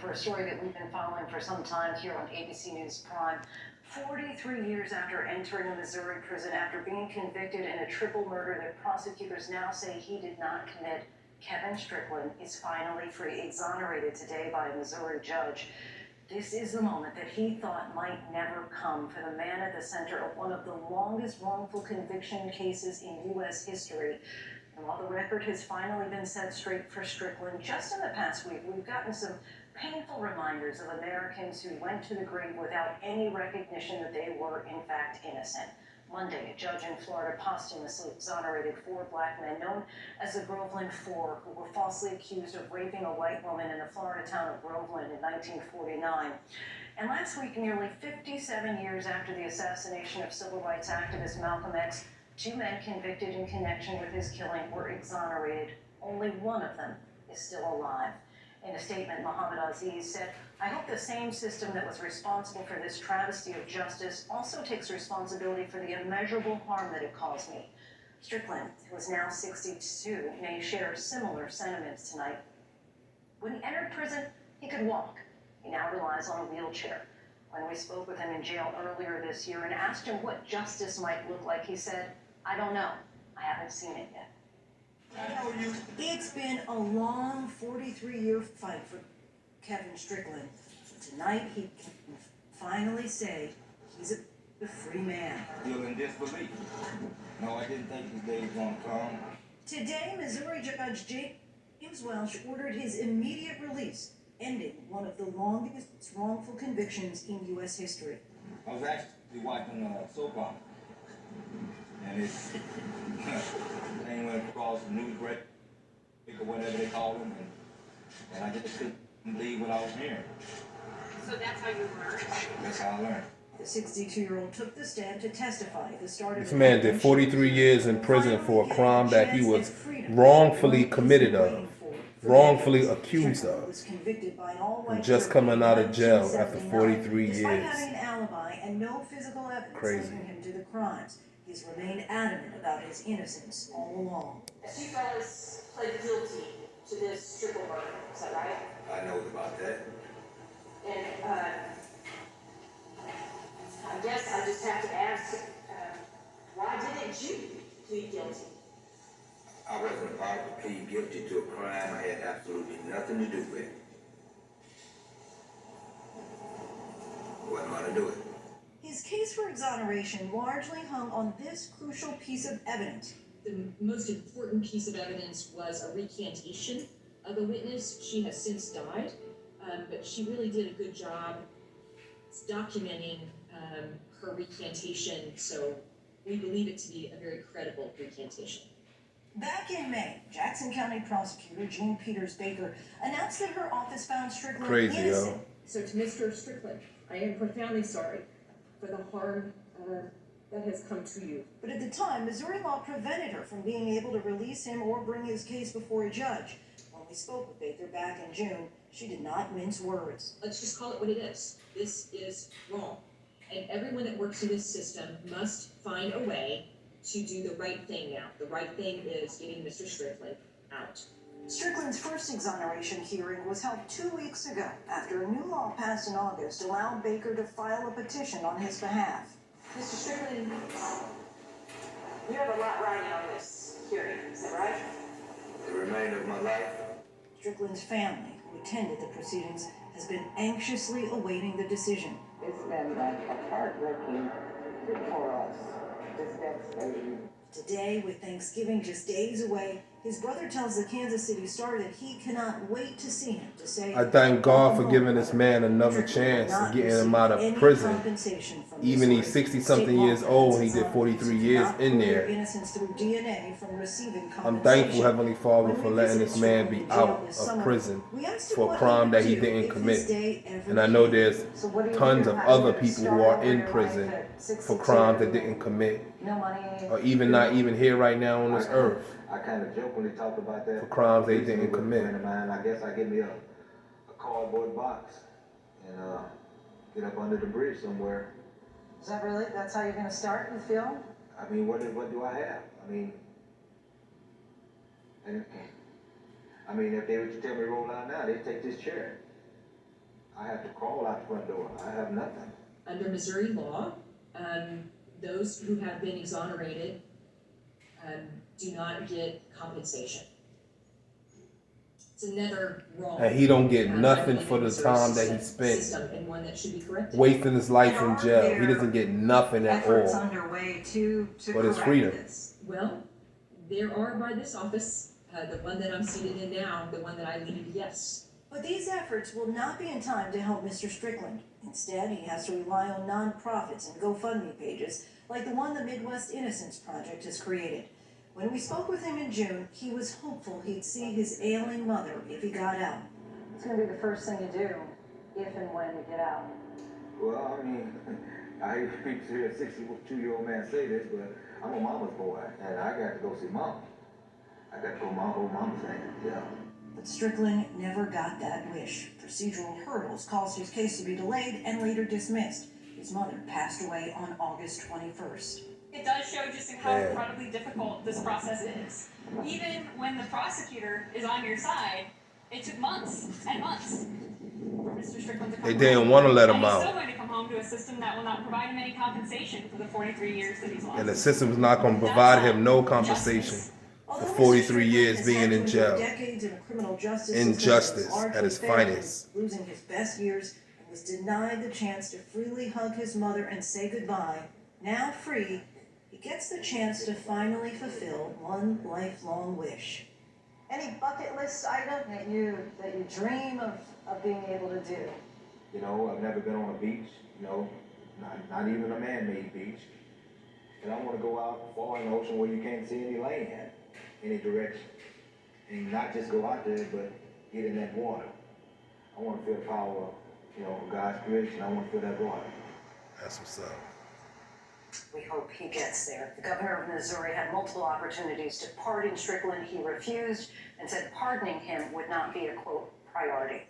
for a story that we've been following for some time here on ABC News Prime. 43 years after entering a Missouri prison after being convicted in a triple murder that prosecutors now say he did not commit, Kevin Strickland is finally free, exonerated today by a Missouri judge. This is the moment that he thought might never come for the man at the center of one of the longest wrongful conviction cases in U.S. history. And while the record has finally been set straight for Strickland, just in the past week, we've gotten some painful reminders of Americans who went to the grave without any recognition that they were, in fact, innocent. Monday, a judge in Florida posthumously exonerated 4 black men known as the Groveland Four, who were falsely accused of raping a white woman in the Florida town of Groveland in 1949. And last week, nearly 57 years after the assassination of civil rights activist Malcolm X, 2 men convicted in connection with his killing were exonerated. Only one of them is still alive. In a statement, Muhammad Aziz said, "I hope the same system that was responsible for this travesty of justice also takes responsibility for the immeasurable harm that it caused me." Strickland, who is now 62, may share similar sentiments tonight. When he entered prison, he could walk. He now relies on a wheelchair. When we spoke with him in jail earlier this year and asked him what justice might look like, he said, "I don't know. I haven't seen it yet." It's been a long 43-year fight for Kevin Strickland. Tonight, he can finally say he's a free man. Still in disbelief. No, I didn't think his day was going to come. Today, Missouri Judge James Welch ordered his immediate release, ending one of the longest wrongful convictions in U.S. history. I was actually watching a soap opera, and it thing went across the news break or whatever they call them, and I just couldn't believe what I was hearing. So that's how you learned? That's how I learned. The 62-year-old took the stand to testify at the start of This man did 43 years in prison for a crime that he was wrongfully committed of, wrongfully accused of, and just coming out of jail after 43 Despite years. having an alibi and no physical evidence Crazy. linking him to the crimes, he's remained adamant about his innocence all along. You fellas pled guilty to this triple murder, is that right? I know about that. And I guess I just have to ask, why didn't you plead guilty? I wasn't about to plead guilty to a crime I had absolutely nothing to do with. Wasn't going to do it. His case for exoneration largely hung on this crucial piece of evidence. The most important piece of evidence was a recantation of a witness. She has since died, but she really did a good job documenting her recantation, so we believe it to be a very credible recantation. Back in May, Jackson County Prosecutor Jean Peters Baker announced that her office found Strickland Crazy, innocent. So to Mr. Strickland, I am profoundly sorry for the harm that has come to you. But at the time, Missouri law prevented her from being able to release him or bring his case before a judge. When we spoke with Baker back in June, she did not mince words. Let's just call it what it is. This is wrong. And everyone that works in this system must find a way to do the right thing now. The right thing is getting Mr. Strickland out. Strickland's first exoneration hearing was held 2 weeks ago after a new law passed in August allowed Baker to file a petition on his behalf. Mr. Strickland, you have a lot riding on this hearing, is that right? The remainder of my life. Strickland's family, who attended the proceedings, has been anxiously awaiting the decision. It's been like a heartbreaking for us, this devastating. Today, with Thanksgiving just days away, his brother tells the Kansas City Star that he cannot wait to see him to say, I thank God for giving this man another chance to getting him out of prison. Even he's 60-something years old and he did 43 years in there. I'm thankful, Heavenly Father, for letting this man be out of prison for a crime that he didn't commit. And I know there's tons of other people who are in prison for crimes they didn't commit, or even not even here right now on this earth. I kind of jokingly talked about that. For crimes they didn't with a commit. friend of mine. I guess I get me a cardboard box and get up under the bridge somewhere. Is that really? That's how you're going to start the film? I mean, what do I have? I mean, if they were to tell me to roll out now, they'd take this chair. I have to crawl out the front door. I have nothing. Under Missouri law, those who have been exonerated do not get compensation. It's another wrong. And he don't get nothing I for the believe in time Missouri that he spent system, and one that should be corrected. wasting his life in jail. He doesn't get nothing at Efforts all underway to but his correct freedom. this. Well, there are by this office, the one that I'm seated in now, the one that I lead, yes. But these efforts will not be in time to help Mr. Strickland. Instead, he has to rely on nonprofits and GoFundMe pages like the one the Midwest Innocence Project has created. When we spoke with him in June, he was hopeful he'd see his ailing mother if he got out. It's going to be the first thing you do if and when you get out. Well, I mean, I hate for people to hear a 62-year-old man say this, but I'm a mama's boy, and I got to go see mom. I got to go hold mama's hand, yeah. But Strickland never got that wish. Procedural hurdles caused his case to be delayed and later dismissed. His mother passed away on August 21st. It does show just how incredibly difficult this process is. Even when the prosecutor is on your side, it took months and months for Mr. Strickland to come They didn't want to let him and he's out. still going to come home to a system that will not provide him any compensation for the 43 years that he's lost. And the system's not going to provide him no compensation for 43 years being in jail. Decades in a criminal justice Injustice system that at its largely failed him, finest. losing his best years and was denied the chance to freely hug his mother and say goodbye. Now free, he gets the chance to finally fulfill one lifelong wish. Any bucket list item that you dream of being able to do? You know, I've never been on a beach, you know, not even a man-made beach. And I want to go out far in the ocean where you can't see any land, any direction. And not just go out there, but get in that water. I want to feel the power, you know, of God's creation. I want to feel that water. That's what's up. We hope he gets there. The governor of Missouri had multiple opportunities to pardon Strickland. He refused and said pardoning him would not be a, quote, priority.